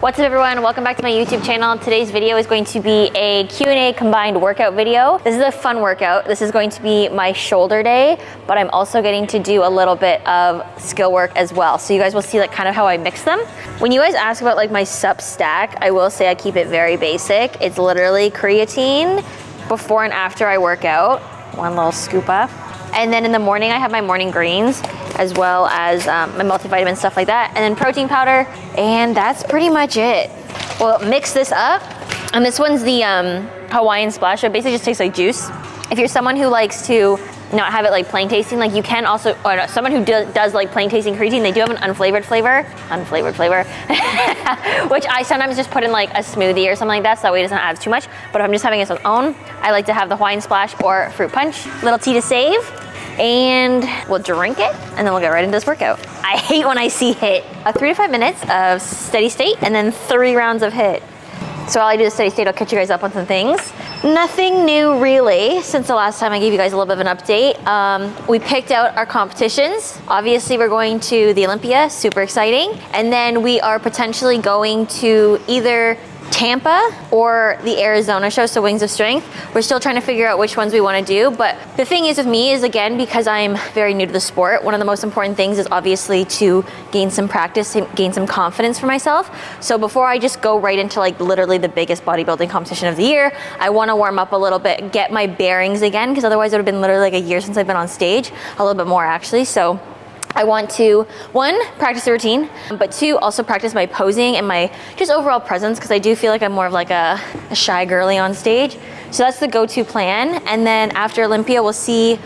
What's up everyone, welcome back to my YouTube channel. Today's video is going to be a Q&A combined workout video. This is a fun workout. This is going to be my shoulder day, but I'm also getting to do a little bit of skill work as well. So you guys will see like kind of how I mix them. When you guys ask about like my sup stack, I will say I keep it very basic. It's literally creatine before and after I work out, one little scoop up. And then in the morning, I have my morning greens, as well as my multivitamin, stuff like that, and then protein powder, and that's pretty much it. We'll mix this up, and this one's the Hawaiian Splash, so it basically just tastes like juice. If you're someone who likes to not have it like plain tasting, like you can also, or no, someone who does like plain tasting creatine, they do have an unflavored flavor, which I sometimes just put in like a smoothie or something like that, so that way it doesn't add too much. But if I'm just having it on its own, I like to have the Hawaiian Splash or fruit punch, little tea to save. And we'll drink it, and then we'll get right into this workout. I hate when I see HIIT. 3 to 5 minutes of steady state, and then 3 rounds of HIIT. So while I do the steady state, I'll catch you guys up on some things. Nothing new really, since the last time I gave you guys a little bit of an update. We picked out our competitions. Obviously, we're going to the Olympia, super exciting. And then we are potentially going to either Tampa or the Arizona show, so Wings of Strength. We're still trying to figure out which ones we want to do, but the thing is with me is, again, because I'm very new to the sport, one of the most important things is obviously to gain some practice, gain some confidence for myself. So before I just go right into like literally the biggest bodybuilding competition of the year, I want to warm up a little bit, get my bearings again, because otherwise it would have been literally like a year since I've been on stage, a little bit more actually. So I want to, 1, practice the routine, but 2, also practice my posing and my just overall presence, because I do feel like I'm more of like a shy girly on stage. So that's the go-to plan. And then after Olympia, we'll see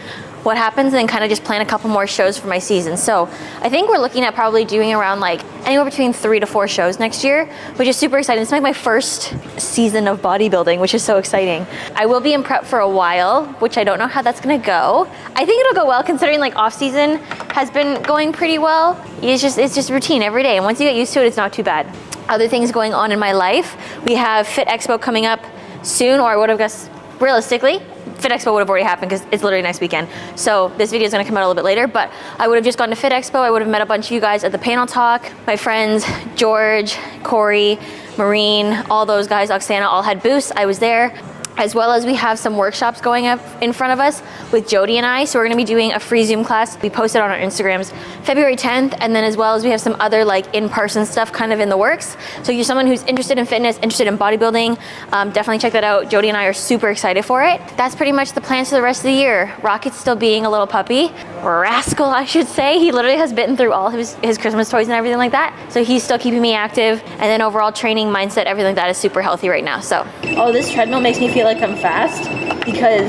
what happens and then kind of just plan a couple more shows for my season. So I think we're looking at probably doing around like anywhere between 3 to 4 shows next year, which is super exciting. It's like my first season of bodybuilding, which is so exciting. I will be in prep for a while, which I don't know how that's gonna go. I think it'll go well considering like off season has been going pretty well. It's just routine every day. And once you get used to it, it's not too bad. Other things going on in my life. We have Fit Expo coming up soon, or I would have guessed realistically, Fit Expo would have already happened because it's literally next weekend. So this video is gonna come out a little bit later, but I would have just gone to Fit Expo. I would have met a bunch of you guys at the panel talk. My friends, George, Corey, Marine, all those guys, Oksana, all had booths. I was there. As well as we have some workshops going up in front of us with Jody and I. So we're gonna be doing a free Zoom class. We posted on our Instagrams February 10th, and then as well as we have some other like in-person stuff kind of in the works. So if you're someone who's interested in fitness, interested in bodybuilding, definitely check that out. Jody and I are super excited for it. That's pretty much the plans for the rest of the year. Rocket's still being a little puppy, rascal I should say. He literally has bitten through all his Christmas toys and everything like that. So he's still keeping me active, and then overall training, mindset, everything like that is super healthy right now. So, oh, this treadmill makes me feel like I'm fast because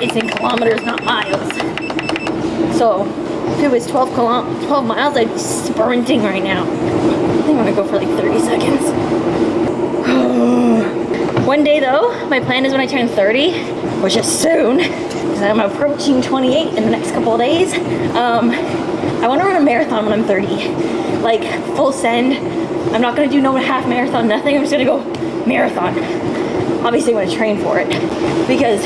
it's in kilometers, not miles. So if it was 12 miles, I'd be sprinting right now. I think I'm gonna go for like 30 seconds. One day though, my plan is when I turn 30, which is soon, because I'm approaching 28 in the next couple of days. I want to run a marathon when I'm 30, like full send. I'm not gonna do no half marathon, nothing. I'm just gonna go marathon. Obviously, I'm gonna train for it because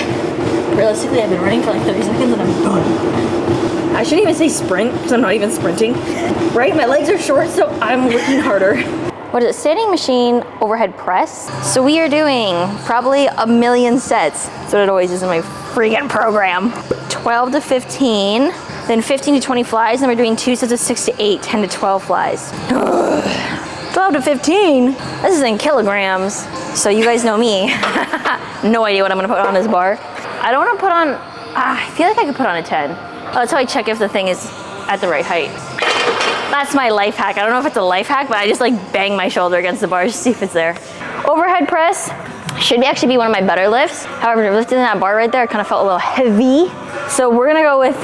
realistically, I've been running for like 30 seconds and I'm done. I shouldn't even say sprint because I'm not even sprinting, right? My legs are short, so I'm working harder. What is it? Standing machine overhead press. So we are doing probably 1,000,000 sets. That's what it always is in my freaking program. 12 to 15, then 15 to 20 flies, and we're doing 2 sets of 6 to 8, 10 to 12 flies. 12 to 15? This is in kilograms. So you guys know me. No idea what I'm gonna put on this bar. I don't wanna put on, I feel like I could put on a 10. Oh, that's how I check if the thing is at the right height. That's my life hack. I don't know if it's a life hack, but I just like bang my shoulder against the bar to see if it's there. Overhead press should actually be one of my better lifts. However, lifting that bar right there, I kind of felt a little heavy. So we're gonna go with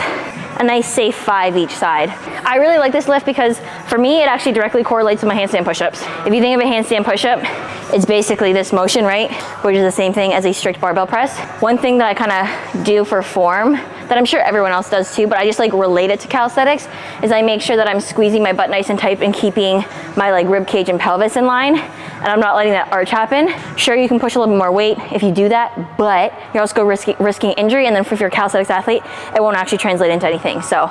a nice safe 5 each side. I really like this lift because for me, it actually directly correlates with my handstand push-ups. If you think of a handstand push-up, it's basically this motion, right? Which is the same thing as a strict barbell press. One thing that I kind of do for form that I'm sure everyone else does too, but I just like relate it to calisthenics, is I make sure that I'm squeezing my butt nice and tight and keeping my like rib cage and pelvis in line, and I'm not letting that arch happen. Sure, you can push a little bit more weight if you do that, but you're also risking injury, and then if you're a calisthenics athlete, it won't actually translate into anything. So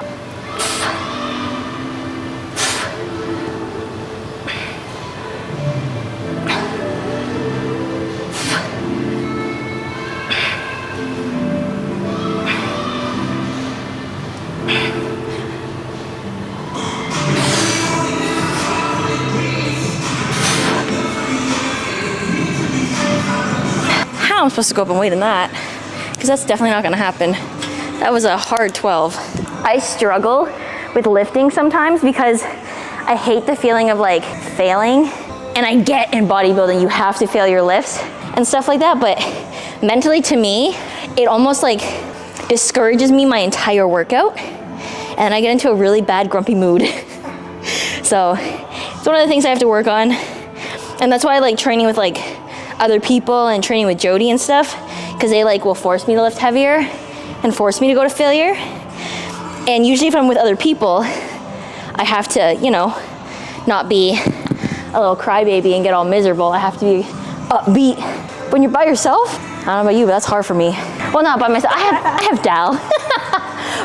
supposed to go up in weight in that, because that's definitely not gonna happen. That was a hard 12. I struggle with lifting sometimes because I hate the feeling of like failing. And I get in bodybuilding, you have to fail your lifts and stuff like that, but mentally to me, it almost like discourages me my entire workout. And I get into a really bad grumpy mood. So it's one of the things I have to work on. And that's why I like training with like other people and training with Jody and stuff, because they like will force me to lift heavier and force me to go to failure. And usually if I'm with other people, I have to, you know, not be a little crybaby and get all miserable. I have to be upbeat. When you're by yourself, I don't know about you, but that's hard for me. Well, not by myself, I have Dal.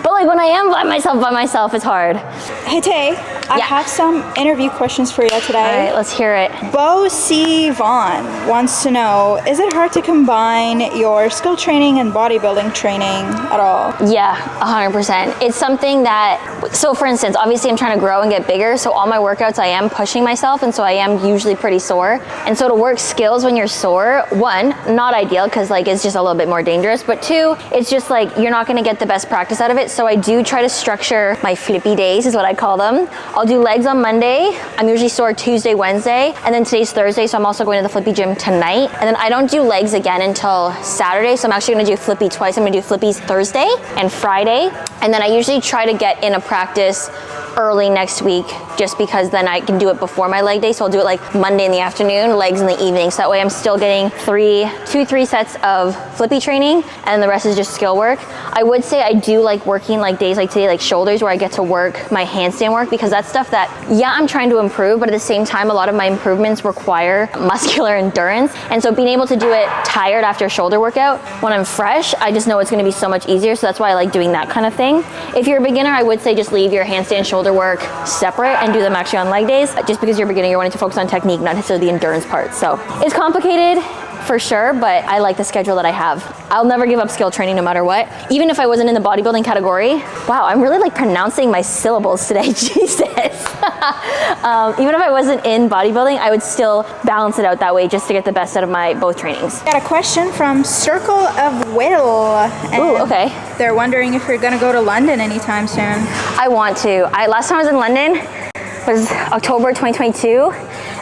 But like when I am by myself, it's hard. Hey Tay, I have some interview questions for you today. All right, let's hear it. Bo C. Vaughn wants to know, is it hard to combine your skill training and bodybuilding training at all? Yeah, 100%. It's something that, so for instance, obviously I'm trying to grow and get bigger, so all my workouts I am pushing myself, and so I am usually pretty sore. And so to work skills when you're sore, one, not ideal, because like it's just a little bit more dangerous, but two, it's just like you're not gonna get the best practice out of it. So I do try to structure my flippy days, is what I call them. I'll do legs on Monday. I'm usually sore Tuesday, Wednesday, and then today's Thursday, so I'm also going to the flippy gym tonight. And then I don't do legs again until Saturday, so I'm actually gonna do flippy twice. I'm gonna do flippies Thursday and Friday. And then I usually try to get in a practice early next week, just because then I can do it before my leg day. So I'll do it like Monday in the afternoon, legs in the evening. So that way I'm still getting 3 sets of flippy training, and the rest is just skill work. I would say I do like working like days like today, like shoulders, where I get to work my handstand work, because that's stuff that, yeah, I'm trying to improve, but at the same time, a lot of my improvements require muscular endurance. And so being able to do it tired after a shoulder workout, when I'm fresh, I just know it's gonna be so much easier. So that's why I like doing that kind of thing. If you're a beginner, I would say just leave your handstand shoulder work separate and do them actually on leg days. Just because you're a beginner, you're wanting to focus on technique, not necessarily the endurance part. So it's complicated for sure, but I like the schedule that I have. I'll never give up skill training no matter what. Even if I wasn't in the bodybuilding category. Wow, I'm really like pronouncing my syllables today, Jesus. Even if I wasn't in bodybuilding, I would still balance it out that way just to get the best out of my both trainings. Got a question from Circle of Will. Ooh, okay. They're wondering if you're gonna go to London anytime soon. I want to. Last time I was in London was October 2022.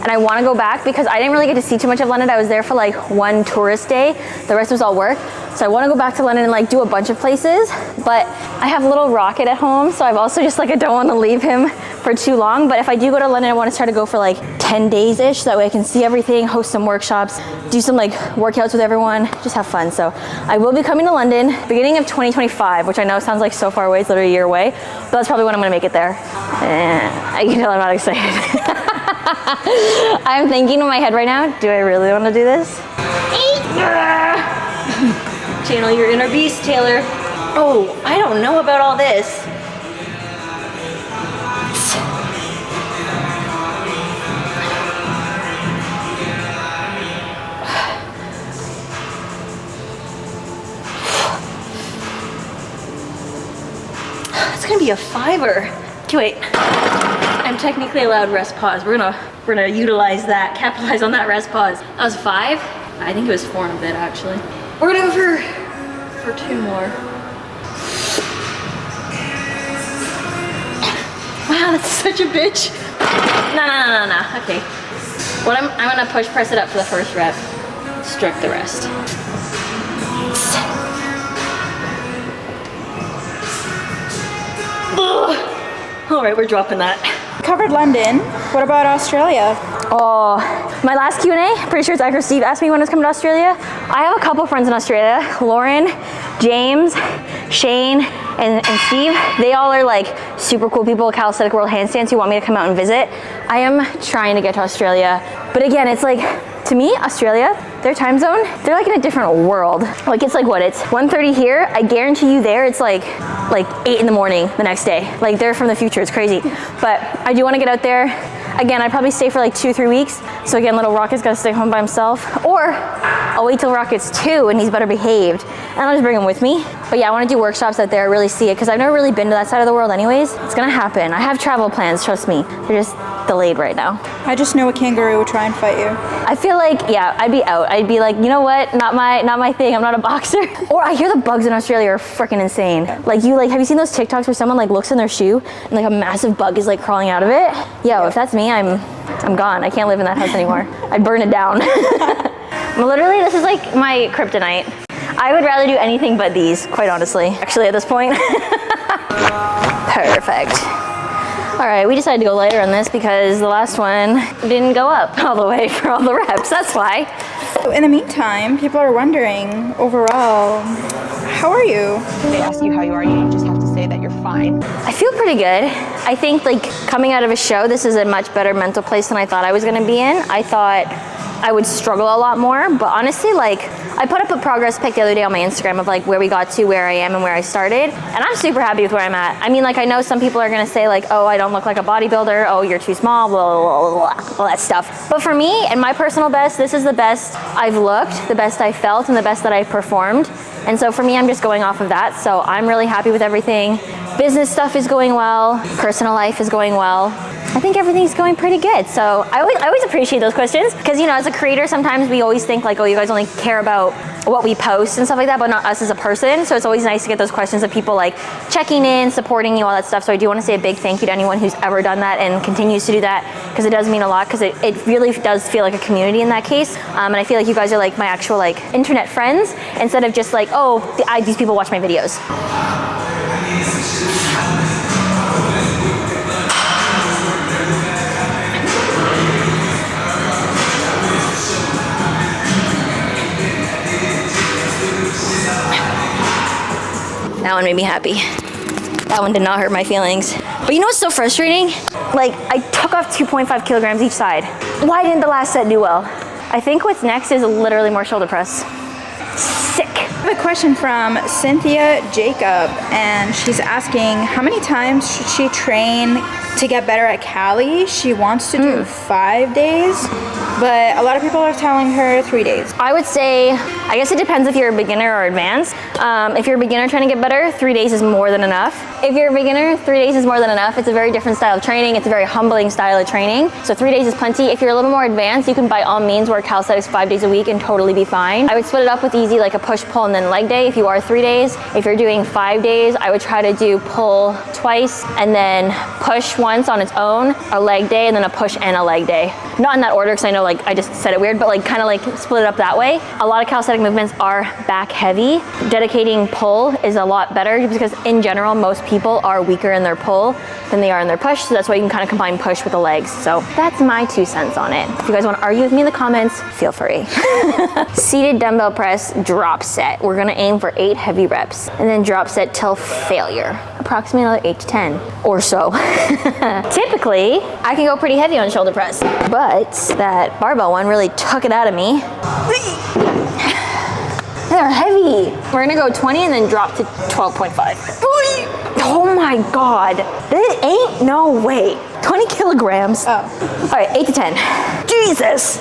And I want to go back because I didn't really get to see too much of London. I was there for like one tourist day. The rest was all work. So I want to go back to London and like do a bunch of places. But I have little Rocket at home. So I've also just like, I don't want to leave him for too long. But if I do go to London, I want to try to go for like 10 days-ish. That way I can see everything, host some workshops, do some like workouts with everyone, just have fun. So I will be coming to London beginning of 2025, which I know sounds like so far away. It's literally a year away. But that's probably when I'm going to make it there. I can tell I'm not excited. I'm thinking in my head right now, do I really want to do this? Channel your inner beast, Taylor. Oh, I don't know about all this. It's gonna be a 5er. Okay, wait. I'm technically allowed rest pause. We're gonna utilize that, capitalize on that rest pause. That was 5. I think it was 4 and a bit actually. We're gonna go for 2 more. Wow, that's such a bitch. No. Okay. What I'm gonna push press it up for the first rep. Stroke the rest. Ugh. All right, we're dropping that. Covered London. What about Australia? Oh, my last Q&A, pretty sure it's Acro Steve asked me when I was coming to Australia. I have a couple friends in Australia, Lauren, James, Shane, and Steve. They all are like super cool people, Calisthenic World Handstands, who want me to come out and visit. I am trying to get to Australia, but again, it's like, to me, Australia, their time zone, they're like in a different world. Like it's like what, it's 1:30 here. I guarantee you there, it's like 8 in the morning the next day. Like they're from the future, it's crazy. But I do wanna get out there. Again, I'd probably stay for like 2-3 weeks. So again, little Rocket's gotta stay home by himself. Or I'll wait till Rocket's 2 and he's better behaved. And I'll just bring him with me. But yeah, I wanna do workshops out there, really see it, because I've never really been to that side of the world anyways. It's gonna happen. I have travel plans, trust me. They're just delayed right now. I just know a kangaroo would try and fight you. I feel like, yeah, I'd be out. I'd be like, you know what? Not my thing. I'm not a boxer. Or I hear the bugs in Australia are freaking insane. Like have you seen those TikToks where someone like looks in their shoe and like a massive bug is like crawling out of it? Yo, if that's me, I'm gone. I can't live in that house anymore. I'd burn it down. Literally, this is like my kryptonite. I would rather do anything but these, quite honestly. Actually, at this point. Perfect. All right, we decided to go lighter on this because the last one didn't go up all the way for all the reps. That's why. So in the meantime, people are wondering, overall, how are you? They ask you how you are, you just have to say that you're fine. I feel pretty good. I think like coming out of a show, this is a much better mental place than I thought I was gonna be in. I thought I would struggle a lot more, but honestly, like I put up a progress pic the other day on my Instagram of like where we got to, where I am and where I started, and I'm super happy with where I'm at. I mean, like I know some people are gonna say like, oh, I don't look like a bodybuilder, oh, you're too small, blah, blah, blah, blah, all that stuff. But for me and my personal best, this is the best I've looked, the best I felt, and the best that I've performed. And so for me, I'm just going off of that. So I'm really happy with everything. Business stuff is going well, personal life is going well. I think everything's going pretty good. So I always appreciate those questions because, you know, as a creator, sometimes we always think like, oh, you guys only care about what we post and stuff like that, but not us as a person. So it's always nice to get those questions of people like checking in, supporting you, all that stuff. So I do want to say a big thank you to anyone who's ever done that and continues to do that because it does mean a lot because it really does feel like a community in that case. And I feel like you guys are like my actual like internet friends instead of just like, oh, these people watch my videos. That one made me happy. That one did not hurt my feelings. But you know what's so frustrating? Like, I took off 2.5 kilograms each side. Why didn't the last set do well? I think what's next is literally more shoulder press. Sick. I have a question from Cynthia Jacob, and she's asking how many times should she train to get better at Cali? She wants to do 5 days, but a lot of people are telling her 3 days. I would say, I guess it depends if you're a beginner or advanced. If you're a beginner trying to get better, 3 days is more than enough. If you're a beginner, 3 days is more than enough. It's a very different style of training. It's a very humbling style of training. So 3 days is plenty. If you're a little more advanced, you can by all means work calisthenics 5 days a week and totally be fine. I would split it up with easy, like a push, pull, and then leg day if you are 3 days. If you're doing 5 days, I would try to do pull twice and then push once on its own, a leg day, and then a push and a leg day. Not in that order because I know like I just said it weird, but like kind of like split it up that way. A lot of calisthenic movements are back heavy. Dedicating pull is a lot better because in general, most people are weaker in their pull than they are in their push. So that's why you can kind of combine push with the legs. So that's my 2 cents on it. If you guys want to argue with me in the comments, feel free. Seated dumbbell press drop set. We're gonna aim for 8 heavy reps and then drop set till failure. Approximately another 8 to 10 or so. Typically, I can go pretty heavy on shoulder press, but that barbell one really took it out of me. They're heavy. We're gonna go 20 and then drop to 12.5. Oh my God. There ain't no way. 20 kilograms. Oh. All right, 8 to 10. Jesus.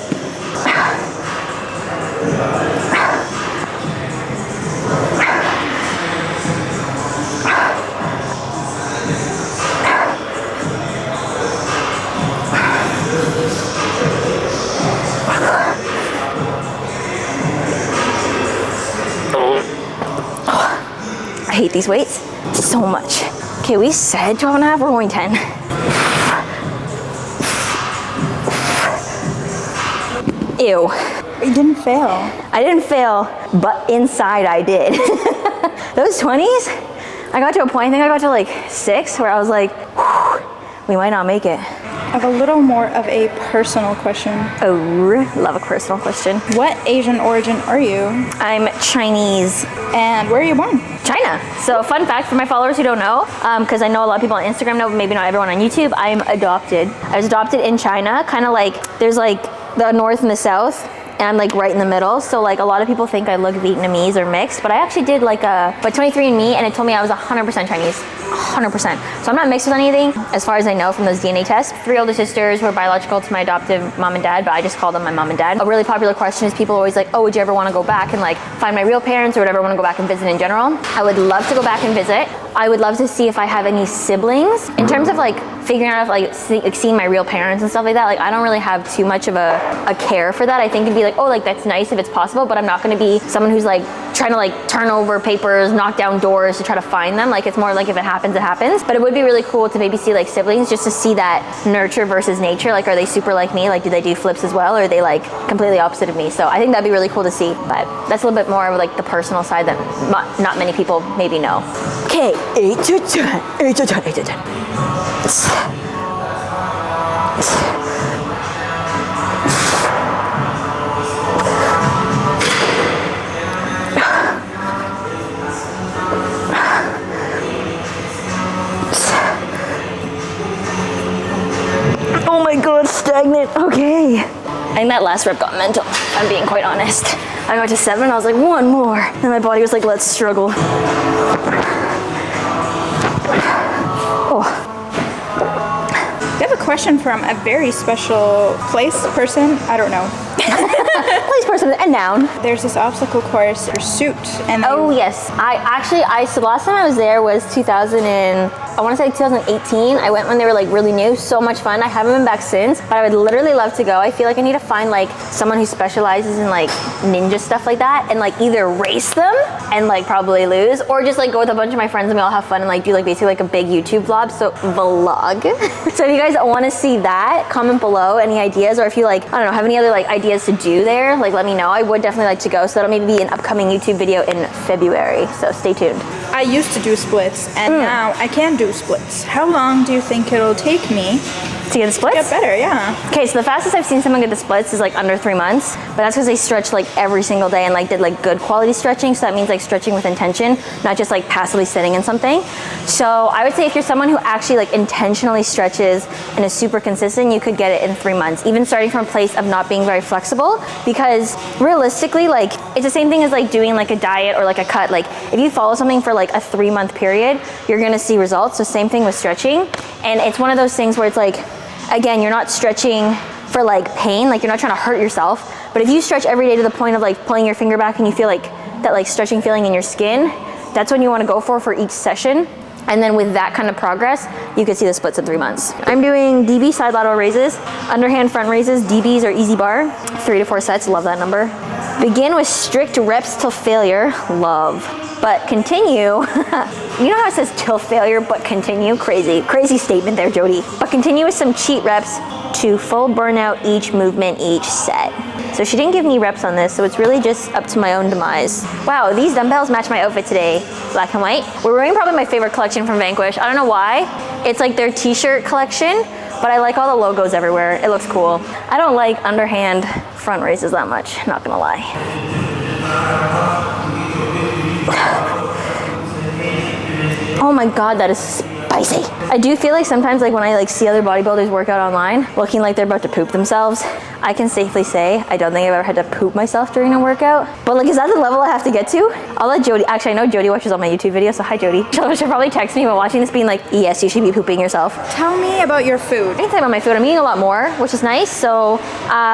I hate these weights so much. Okay, we said 12 and a half, we're going 10. Ew. You didn't fail. I didn't fail, but inside I did. Those 20s, I got to a point, I think I got to like 6, where I was like, we might not make it. I have a little more of a personal question. Oh, love a personal question. What Asian origin are you? I'm Chinese. And where are you born? China. So fun fact for my followers who don't know, because I know a lot of people on Instagram know, but maybe not everyone on YouTube, I'm adopted. I was adopted in China, kind of like, there's like the north and the south, and I'm like right in the middle. So like a lot of people think I look Vietnamese or mixed, but I actually did like a 23andMe and it told me I was 100% Chinese, 100%. So I'm not mixed with anything as far as I know from those DNA tests. 3 older sisters were biological to my adoptive mom and dad, but I just call them my mom and dad. A really popular question is people always like, oh, would you ever want to go back and like find my real parents or would ever want to go back and visit in general? I would love to go back and visit. I would love to see if I have any siblings. In terms of like figuring out if like seeing my real parents and stuff like that, like I don't really have too much of a care for that. I think it'd be like, oh, like that's nice if it's possible, but I'm not gonna be someone who's like trying to like turn over papers, knock down doors to try to find them. Like it's more like if it happens, it happens. But it would be really cool to maybe see like siblings, just to see that nurture versus nature. Like, are they super like me? Like, do they do flips as well? Or are they like completely opposite of me? So I think that'd be really cool to see. But that's a little bit more of like the personal side that not many people maybe know. Okay, 8 to 10, 8 to 10, 8 to 10. Oh my god, stagnant. Okay. I think that last rep got mental, if I'm being quite honest. I got to 7, I was like, 1 more. And my body was like, let's struggle. Oh. We have a question from a very special place person. I don't know. Place person, a noun. There's this obstacle course pursuit, and Oh yes, so last time I was there was 2018. I went when they were like really new, so much fun. I haven't been back since, but I would literally love to go. I feel like I need to find like someone who specializes in like ninja stuff like that, and like either race them and like probably lose, or just like go with a bunch of my friends and we all have fun and like do like basically like a big YouTube vlog. So So if you guys want to see that, comment below any ideas, or if you like, I don't know, have any other like ideas to do there, like let me know. I would definitely like to go, so that'll maybe be an upcoming YouTube video in February, so stay tuned. I used to do splits, and now I can do splits. How long do you think it'll take me To get the splits? get better? Yeah. Okay, so the fastest I've seen someone get the splits is like under 3 months, but that's because they stretch like every single day and like did like good quality stretching. So that means like stretching with intention, not just like passively sitting in something. So I would say if you're someone who actually like intentionally stretches and is super consistent, you could get it in 3 months, even starting from a place of not being very flexible, because realistically, like it's the same thing as like doing like a diet or like a cut. Like if you follow something for like a 3-month period, you're gonna see results. So same thing with stretching. And it's one of those things where it's like, again, you're not stretching for like pain, like you're not trying to hurt yourself. But if you stretch every day to the point of like pulling your finger back and you feel like that like stretching feeling in your skin, that's when you want to go for each session. And then with that kind of progress, you can see the splits in 3 months. I'm doing DB side lateral raises, underhand front raises, DBs or easy bar, 3 to 4 sets, love that number. Begin with strict reps till failure, love. But continue, you know how it says till failure, but continue? Crazy statement there, Jody. But continue with some cheat reps to full burnout each movement, each set. So she didn't give me reps on this, so it's really just up to my own demise. Wow, these dumbbells match my outfit today, black and white. We're wearing probably my favorite collection from VANQUISH. I don't know why. It's like their t-shirt collection, but I like all the logos everywhere. It looks cool. I don't like underhand front raises that much, not gonna lie. Oh my God, that is spicy. I do feel like sometimes like when I like see other bodybuilders work out online looking like they're about to poop themselves, I can safely say I don't think I've ever had to poop myself during a workout. But like, is that the level I have to get to? I'll let Jody, actually I know Jody watches all my YouTube videos, so hi Jody. She'll probably text me while watching this being like, yes, you should be pooping yourself. Tell me about your food. I can tell you about my food. I'm eating a lot more, which is nice. So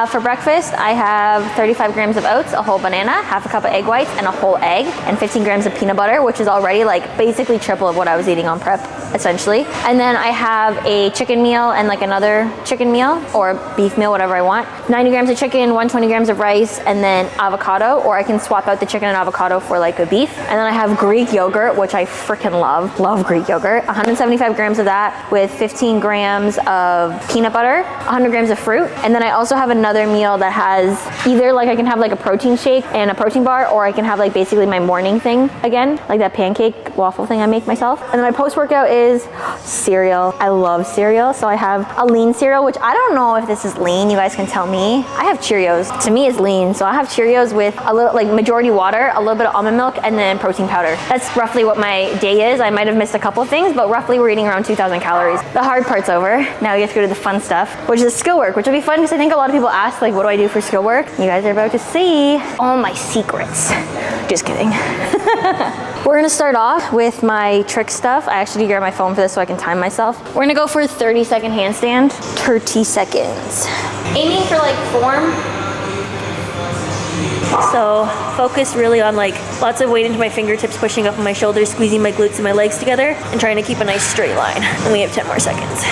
for breakfast, I have 35 grams of oats, a whole banana, half a cup of egg whites, and a whole egg, and 15 grams of peanut butter, which is already like basically triple of what I was eating on prep, essentially. And then I have a chicken meal and like another chicken meal or beef meal, whatever I want. 90 grams of chicken, 120 grams of rice, and then avocado, or I can swap out the chicken and avocado for like a beef. And then I have Greek yogurt, which I freaking love Greek yogurt. 175 grams of that with 15 grams of peanut butter, 100 grams of fruit. And then I also have another meal that has either like I can have like a protein shake and a protein bar, or I can have like basically my morning thing again, like that pancake waffle thing I make myself. And then my post-workout is cereal. I love cereal. So I have a lean cereal, which I don't know if this is lean, you guys can tell me. I have Cheerios. To me it's lean. So I have Cheerios with a little like majority water, a little bit of almond milk, and then protein powder. That's roughly what my day is. I might have missed a couple of things, but roughly we're eating around 2,000 calories. The hard part's over. Now we have to go to the fun stuff, which is skill work, which will be fun because I think a lot of people ask like, what do I do for skill work? You guys are about to see all my secrets. Just kidding. We're gonna start off with my trick stuff. I actually grab my phone for this so I can time myself. We're gonna go for a 30-second handstand. 30 seconds. Aiming for like form. So focus really on like lots of weight into my fingertips, pushing up on my shoulders, squeezing my glutes and my legs together, and trying to keep a nice straight line. And we have 10 more seconds.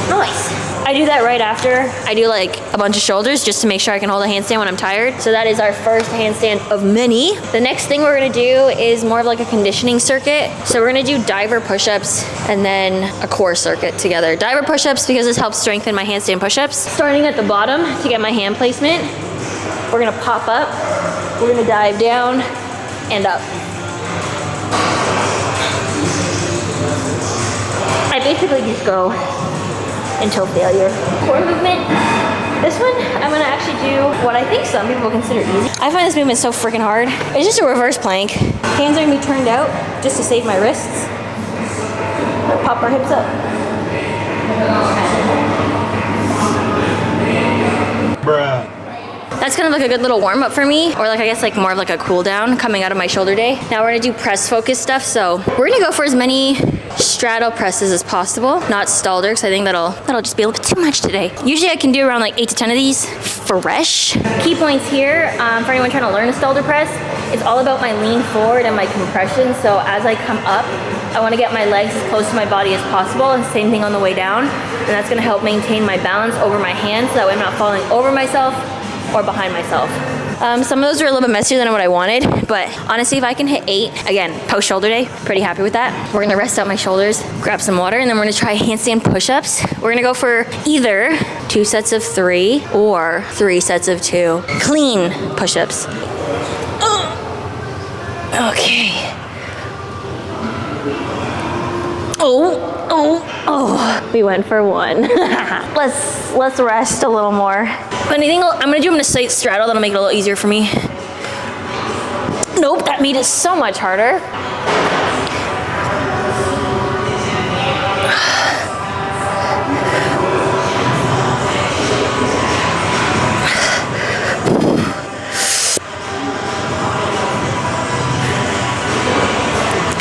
Nice. I do that right after I do like a bunch of shoulders just to make sure I can hold a handstand when I'm tired. So that is our first handstand of many. The next thing we're gonna do is more of like a conditioning circuit. So we're gonna do diver push-ups and then a core circuit together. Diver push-ups because this helps strengthen my handstand push-ups. Starting at the bottom to get my hand placement. We're gonna pop up, we're gonna dive down and up. I basically just go until failure. Core movement. This one, I'm gonna actually do what I think some people consider easy. I find this movement so freaking hard. It's just a reverse plank. Hands are gonna be turned out just to save my wrists. Pop our hips up. Bruh. That's kind of like a good little warm up for me, or like I guess like more of like a cool down coming out of my shoulder day. Now we're gonna do press focus stuff. So we're gonna go for as many straddle presses as possible, not stalder, because I think that'll just be a little bit too much today. Usually I can do around like 8 to 10 of these fresh. Key points here for anyone trying to learn a stalder press, it's all about my lean forward and my compression. So as I come up, I want to get my legs as close to my body as possible, and same thing on the way down. And that's going to help maintain my balance over my hands so that way I'm not falling over myself or behind myself. Some of those are a little bit messier than what I wanted, but honestly, if I can hit 8, again, post shoulder day, pretty happy with that. We're gonna rest out my shoulders, grab some water, and then we're gonna try handstand push-ups. We're gonna go for either 2 sets of 3 or 3 sets of 2. Clean push-ups. Okay. Oh, we went for 1. Let's rest a little more. But anything I'm gonna do, I'm gonna straddle, that'll make it a little easier for me. Nope, that made it so much harder.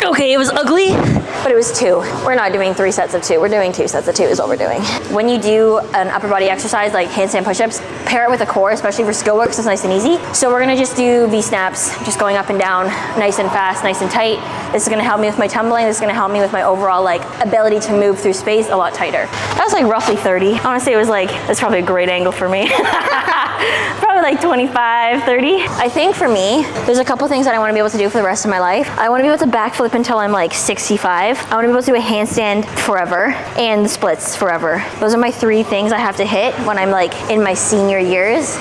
Okay, it was ugly, but it was 2. We're not doing 3 sets of 2. We're doing 2 sets of 2 is what we're doing. When you do an upper body exercise like handstand push-ups, pair it with a core, especially for skill work, because it's nice and easy. So we're gonna just do V-snaps, just going up and down, nice and fast, nice and tight. This is gonna help me with my tumbling. This is gonna help me with my overall like ability to move through space a lot tighter. That was like roughly 30. I wanna say it was like, that's probably a great angle for me. Probably like 25, 30. I think for me, there's a couple things that I wanna be able to do for the rest of my life. I wanna be able to backflip until I'm like 65. I wanna be able to do a handstand forever and the splits forever. Those are my 3 things I have to hit when I'm like in my senior years.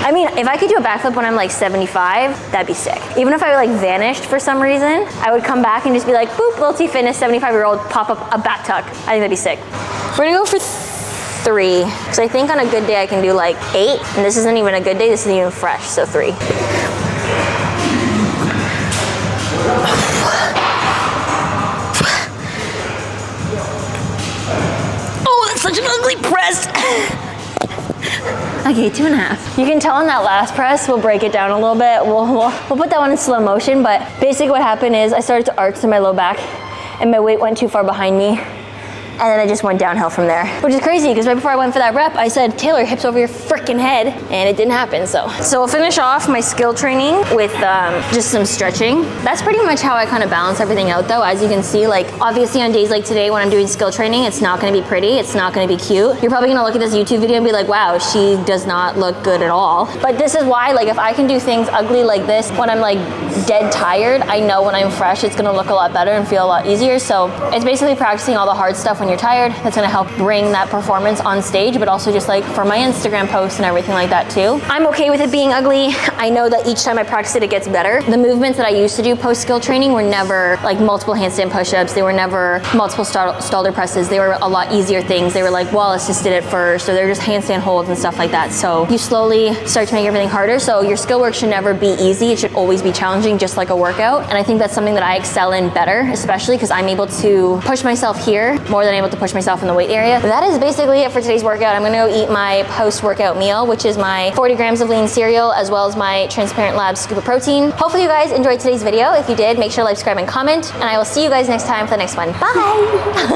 I mean, if I could do a backflip when I'm like 75, that'd be sick. Even if I like vanished for some reason, I would come back and just be like, boop, little T fitness, 75-year-old, pop up a back tuck. I think that'd be sick. We're gonna go for 3. Because I think on a good day I can do like 8, and this isn't even a good day, this isn't even fresh, so 3. Oh, that's such an ugly press. Okay, 2.5. You can tell on that last press, we'll break it down a little bit. We'll put that one in slow motion, but basically what happened is I started to arch to my low back and my weight went too far behind me. And then I just went downhill from there, which is crazy because right before I went for that rep, I said, Taylor, hips over your freaking head, and it didn't happen, so. So we'll finish off my skill training with just some stretching. That's pretty much how I kind of balance everything out though. As you can see, like obviously on days like today when I'm doing skill training, it's not gonna be pretty, it's not gonna be cute. You're probably gonna look at this YouTube video and be like, wow, she does not look good at all. But this is why, like if I can do things ugly like this when I'm like dead tired, I know when I'm fresh, it's gonna look a lot better and feel a lot easier. So it's basically practicing all the hard stuff when you're tired. That's gonna help bring that performance on stage, but also just like for my Instagram posts and everything like that too. I'm okay with it being ugly. I know that each time I practice it, it gets better. The movements that I used to do post skill training were never like multiple handstand push-ups. They were never multiple stalder presses. They were a lot easier things. They were like wall assisted at first, or they're just handstand holds and stuff like that. So you slowly start to make everything harder. So your skill work should never be easy. It should always be challenging, just like a workout. And I think that's something that I excel in better, especially because I'm able to push myself here more than I'm able to push myself in the weight area. That is basically it for today's workout. I'm gonna go eat my post-workout meal, which is my 40 grams of lean cereal, as well as my Transparent Labs scoop of protein. Hopefully you guys enjoyed today's video. If you did, make sure to like, subscribe, and comment, and I will see you guys next time for the next one. Bye!